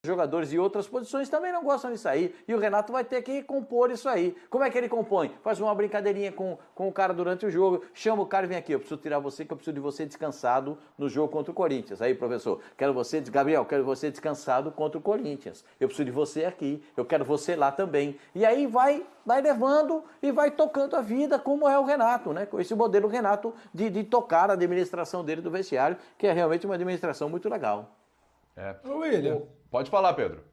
jogadores e outras posições também não gostam disso aí. E o Renato vai ter que compor isso aí. Como é que ele compõe? Faz uma brincadeirinha com o cara durante o jogo, chama o cara e vem aqui, eu preciso tirar você, que eu preciso de você descansado no jogo contra o Corinthians. Aí, professor, Gabriel, quero você descansado contra o Corinthians. Eu preciso de você aqui, eu quero você lá também. E aí vai levando e vai tocando a vida, como é o Renato, né? Com esse modelo Renato de tocar a administração dele do vestiário, que é realmente uma administração muito legal. Ô, William, Pode falar, Pedro.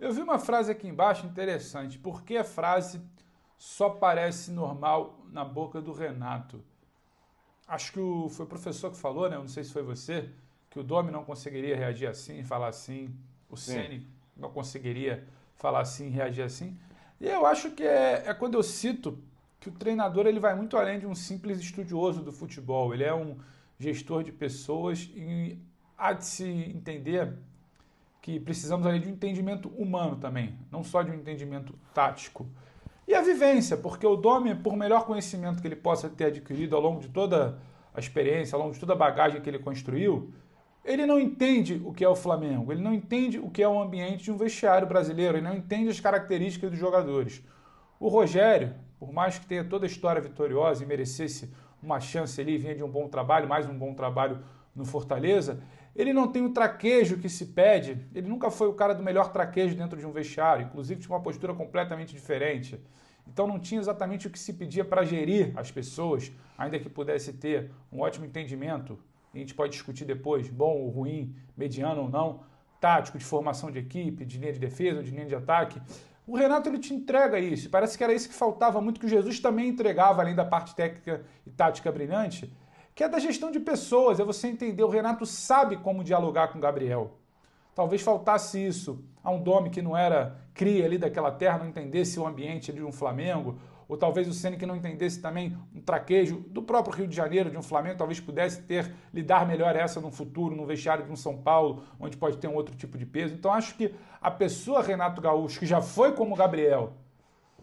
eu vi uma frase aqui embaixo interessante. Por que a frase só parece normal na boca do Renato? Acho que foi o professor que falou, né? Eu não sei se foi você, que o Domi não conseguiria reagir assim, falar assim. O Ceni não conseguiria falar assim, reagir assim. E eu acho que é quando eu cito que o treinador ele vai muito além de um simples estudioso do futebol. Ele é um gestor de pessoas e há de se entender que precisamos ali de um entendimento humano também, não só de um entendimento tático. E a vivência, porque o Domi, por melhor conhecimento que ele possa ter adquirido ao longo de toda a experiência, ao longo de toda a bagagem que ele construiu, ele não entende o que é o Flamengo, ele não entende o que é o ambiente de um vestiário brasileiro, ele não entende as características dos jogadores. O Rogério, por mais que tenha toda a história vitoriosa e merecesse uma chance ali, vinha de um bom trabalho, mais um bom trabalho no Fortaleza, ele não tem o traquejo que se pede, ele nunca foi o cara do melhor traquejo dentro de um vestiário, inclusive tinha uma postura completamente diferente. Então não tinha exatamente o que se pedia para gerir as pessoas, ainda que pudesse ter um ótimo entendimento, e a gente pode discutir depois, bom ou ruim, mediano ou não, tático, de formação de equipe, de linha de defesa, de linha de ataque. O Renato ele te entrega isso, parece que era isso que faltava muito, que o Jesus também entregava, além da parte técnica e tática brilhante, que é da gestão de pessoas, é você entender, o Renato sabe como dialogar com o Gabriel. Talvez faltasse isso a um Domi que não era cria ali daquela terra, não entendesse o ambiente de um Flamengo, ou talvez o Ceni que não entendesse também um traquejo do próprio Rio de Janeiro, de um Flamengo, talvez pudesse lidar melhor essa no futuro, no vestiário de um São Paulo, onde pode ter um outro tipo de peso. Então acho que a pessoa Renato Gaúcho, que já foi como o Gabriel,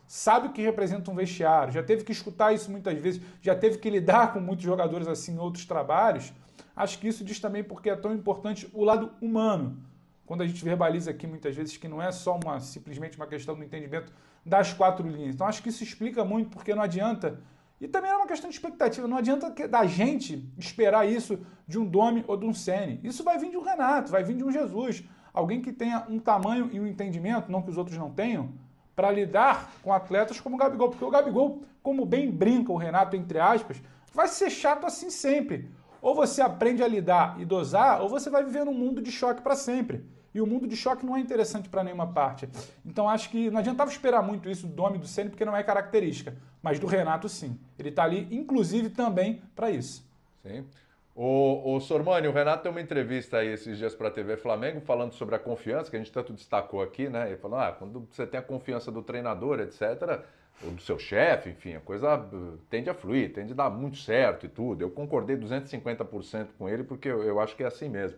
sabe o que representa um vestiário, já teve que escutar isso muitas vezes, já teve que lidar com muitos jogadores assim em outros trabalhos, acho que isso diz também porque é tão importante o lado humano. Quando a gente verbaliza aqui muitas vezes que não é só simplesmente uma questão do entendimento das quatro linhas. Então acho que isso explica muito, porque não adianta, e também é uma questão de expectativa, não adianta da gente esperar isso de um Domi ou de um Ceni. Isso vai vir de um Renato, vai vir de um Jesus, alguém que tenha um tamanho e um entendimento, não que os outros não tenham, para lidar com atletas como o Gabigol, porque o Gabigol, como bem brinca o Renato, entre aspas, vai ser chato assim sempre. Ou você aprende a lidar e dosar, ou você vai viver num mundo de choque para sempre. E o mundo de choque não é interessante para nenhuma parte. Então acho que não adiantava esperar muito isso do Domi e do Ceni, porque não é característica. Mas do Renato, sim. Ele está ali, inclusive, também para isso. Sim. O Sormani, o Renato deu uma entrevista aí esses dias para a TV Flamengo falando sobre a confiança, que a gente tanto destacou aqui, né? Ele falou, quando você tem a confiança do treinador, etc., ou do seu chefe, enfim, a coisa tende a fluir, tende a dar muito certo e tudo. Eu concordei 250% com ele, porque eu acho que é assim mesmo.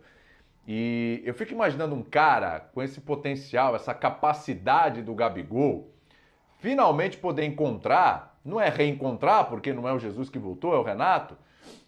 E eu fico imaginando um cara com esse potencial, essa capacidade do Gabigol, finalmente poder encontrar, não é reencontrar, porque não é o Jesus que voltou, é o Renato,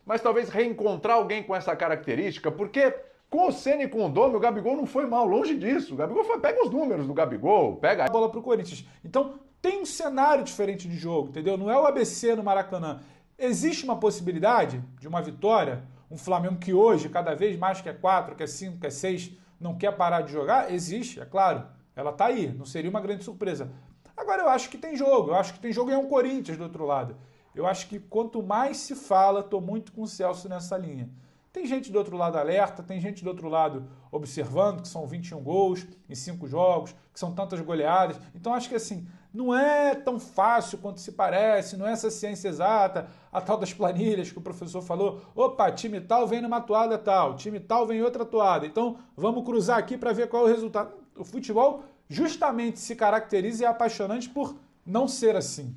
mas talvez reencontrar alguém com essa característica, porque com o Ceni e com o Domi, o Gabigol não foi mal, longe disso. O Gabigol pega os números do Gabigol, pega A bola para o Corinthians. Então tem um cenário diferente de jogo, entendeu? Não é o ABC no Maracanã. Existe uma possibilidade de uma vitória, um Flamengo que hoje, cada vez mais quer 4, quer 5, quer 6, não quer parar de jogar? Existe, é claro. Ela está aí, não seria uma grande surpresa. Agora eu acho que tem jogo, e é um Corinthians do outro lado. Eu acho que quanto mais se fala, estou muito com o Celso nessa linha. Tem gente do outro lado alerta, tem gente do outro lado observando, que são 21 gols em 5 jogos, que são tantas goleadas. Então acho que assim, não é tão fácil quanto se parece, não é essa ciência exata, a tal das planilhas que o professor falou. Opa, time tal vem numa toada tal, time tal vem em outra toada. Então vamos cruzar aqui para ver qual é o resultado. O futebol justamente se caracteriza e é apaixonante por não ser assim.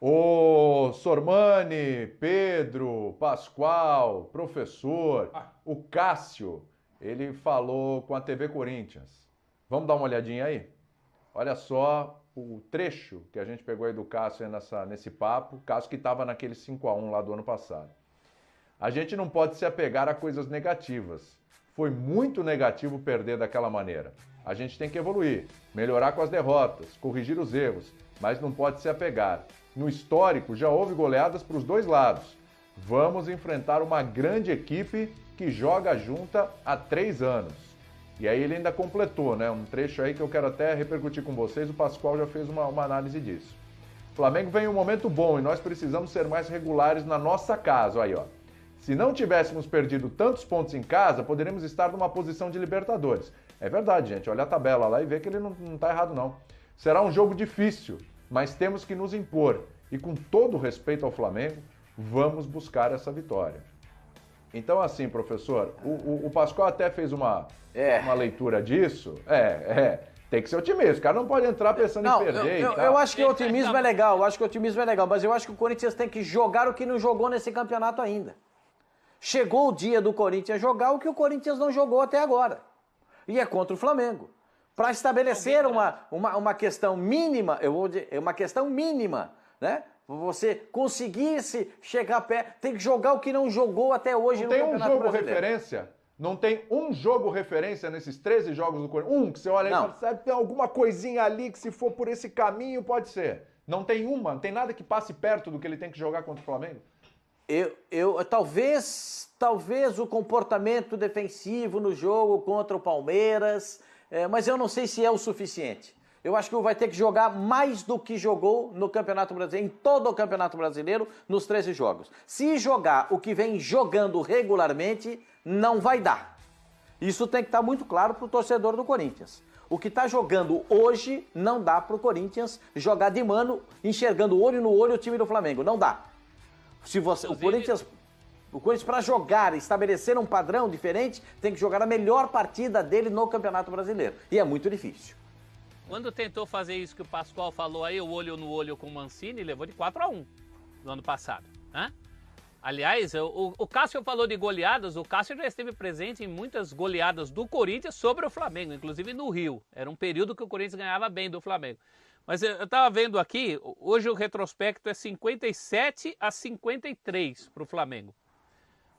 O Sormani, Pedro, Pascoal, professor, o Cássio, ele falou com a TV Corinthians. Vamos dar uma olhadinha aí? Olha só o trecho que a gente pegou aí do Cássio nesse papo, Cássio que estava naquele 5-1 lá do ano passado. A gente não pode se apegar a coisas negativas. Foi muito negativo perder daquela maneira. A gente tem que evoluir, melhorar com as derrotas, corrigir os erros, mas não pode se apegar. No histórico, já houve goleadas para os dois lados. Vamos enfrentar uma grande equipe que joga junta há 3 anos. E aí ele ainda completou, né? Um trecho aí que eu quero até repercutir com vocês, o Pascoal já fez uma análise disso. O Flamengo vem em um momento bom e nós precisamos ser mais regulares na nossa casa. Aí, ó. Se não tivéssemos perdido tantos pontos em casa, poderíamos estar numa posição de Libertadores. É verdade, gente. Olha a tabela lá e vê que ele não está errado, não. Será um jogo difícil, mas temos que nos impor. E com todo respeito ao Flamengo, vamos buscar essa vitória. Então, assim, professor, o Pascoal até fez uma leitura disso. Tem que ser otimista. O cara não pode entrar pensando em perder. Eu acho que o otimismo é legal, mas eu acho que o Corinthians tem que jogar o que não jogou nesse campeonato ainda. Chegou o dia do Corinthians jogar o que o Corinthians não jogou até agora. E é contra o Flamengo. Para estabelecer uma questão mínima, uma questão mínima, né? Você conseguisse chegar perto, tem que jogar o que não jogou até hoje no Campeonato Brasileiro. Não tem um jogo referência? Não tem um jogo referência nesses 13 jogos do Corinthians? Que você olha e fala, sabe, tem alguma coisinha ali que se for por esse caminho pode ser. Não tem uma, não tem nada que passe perto do que ele tem que jogar contra o Flamengo? Talvez o comportamento defensivo no jogo contra o Palmeiras, mas eu não sei se é o suficiente. Eu acho que vai ter que jogar mais do que jogou no Campeonato Brasileiro, em todo o Campeonato Brasileiro, nos 13 jogos. Se jogar o que vem jogando regularmente, não vai dar. Isso tem que estar muito claro para o torcedor do Corinthians. O que está jogando hoje não dá para o Corinthians jogar de mano, enxergando olho no olho o time do Flamengo. Não dá. O Corinthians, para jogar, estabelecer um padrão diferente, tem que jogar a melhor partida dele no Campeonato Brasileiro. E é muito difícil. Quando tentou fazer isso que o Pascoal falou aí, o olho no olho com o Mancini, levou de 4-1 no ano passado, né? Aliás, o Cássio falou de goleadas, o Cássio já esteve presente em muitas goleadas do Corinthians sobre o Flamengo, inclusive no Rio. Era um período que o Corinthians ganhava bem do Flamengo. Mas eu estava vendo aqui, hoje o retrospecto é 57-53 para o Flamengo.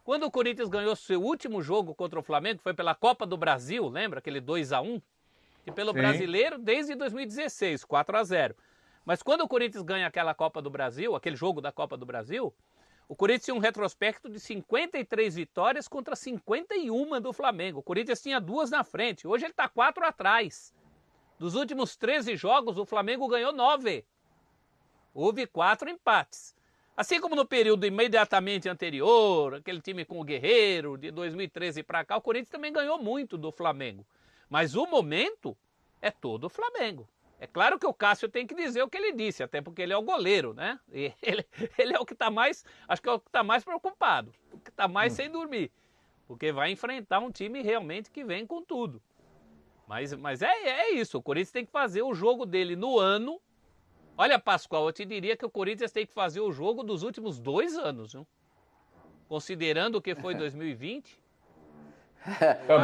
Quando o Corinthians ganhou seu último jogo contra o Flamengo, foi pela Copa do Brasil, lembra? Aquele 2-1? E pelo Brasileiro desde 2016, 4-0. Mas quando o Corinthians ganha aquela Copa do Brasil, aquele jogo da Copa do Brasil, o Corinthians tinha um retrospecto de 53 vitórias contra 51 do Flamengo. O Corinthians tinha 2 na frente, hoje ele está 4 atrás. Dos últimos 13 jogos, o Flamengo ganhou 9. Houve 4 empates. Assim como no período imediatamente anterior, aquele time com o Guerreiro, de 2013 para cá, o Corinthians também ganhou muito do Flamengo. Mas o momento é todo o Flamengo. É claro que o Cássio tem que dizer o que ele disse, até porque ele é o goleiro, né? E ele é o que está mais, acho que é o que está mais preocupado, o que está mais sem dormir. Porque vai enfrentar um time realmente que vem com tudo. Mas é isso, o Corinthians tem que fazer o jogo dele no ano. Olha, Pascoal, eu te diria que o Corinthians tem que fazer o jogo dos últimos 2 anos, viu? Considerando o que foi 2020...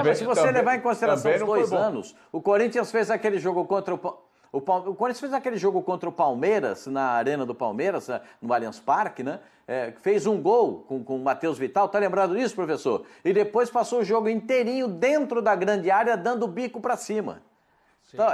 Mas se você levar em consideração os 2 anos, o Corinthians fez aquele jogo contra o Corinthians fez aquele jogo contra o Palmeiras, na Arena do Palmeiras, no Allianz Parque, né? Fez um gol com o Matheus Vital, tá lembrado disso, professor? E depois passou o jogo inteirinho dentro da grande área, dando bico para cima. Então,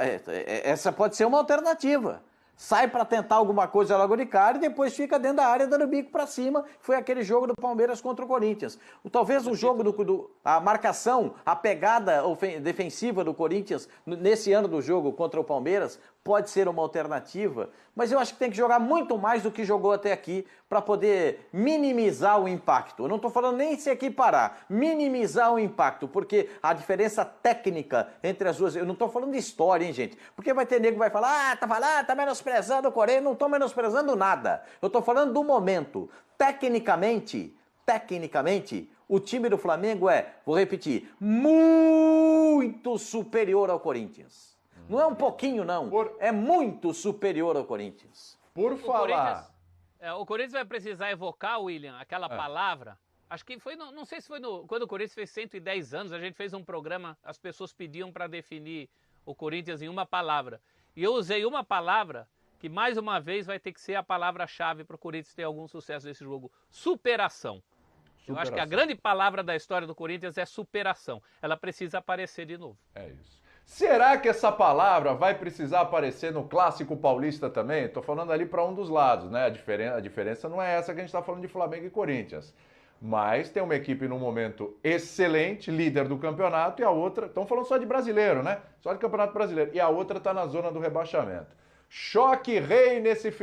essa pode ser uma alternativa. Sai para tentar alguma coisa logo de cara e depois fica dentro da área dando bico para cima. Foi aquele jogo do Palmeiras contra o Corinthians. Talvez o jogo a marcação, a pegada defensiva do Corinthians nesse ano do jogo contra o Palmeiras pode ser uma alternativa, mas eu acho que tem que jogar muito mais do que jogou até aqui para poder minimizar o impacto. Eu não estou falando nem se equiparar, minimizar o impacto, porque a diferença técnica entre as duas... Eu não estou falando de história, hein, gente? Porque vai ter nego que vai falar, tá menosprezando o Corinthians. Não estou menosprezando nada. Eu estou falando do momento. Tecnicamente, o time do Flamengo vou repetir, muito superior ao Corinthians. Não é um pouquinho, não. É muito superior ao Corinthians. Por falar... O Corinthians vai precisar evocar, William, aquela palavra. Acho que foi, não sei se foi quando o Corinthians fez 110 anos, a gente fez um programa, as pessoas pediam para definir o Corinthians em uma palavra. E eu usei uma palavra que, mais uma vez, vai ter que ser a palavra-chave para o Corinthians ter algum sucesso nesse jogo. Superação. Eu acho que a Superação. grande palavra da história do Corinthians é superação. Ela precisa aparecer de novo. É isso. Será que essa palavra vai precisar aparecer no Clássico Paulista também? Estou falando ali para um dos lados, né? A diferença não é essa que a gente está falando de Flamengo e Corinthians. Mas tem uma equipe num momento excelente, líder do campeonato, e a outra... Estamos falando só de brasileiro, né? Só de campeonato brasileiro. E a outra está na zona do rebaixamento. Choque rei nesse final.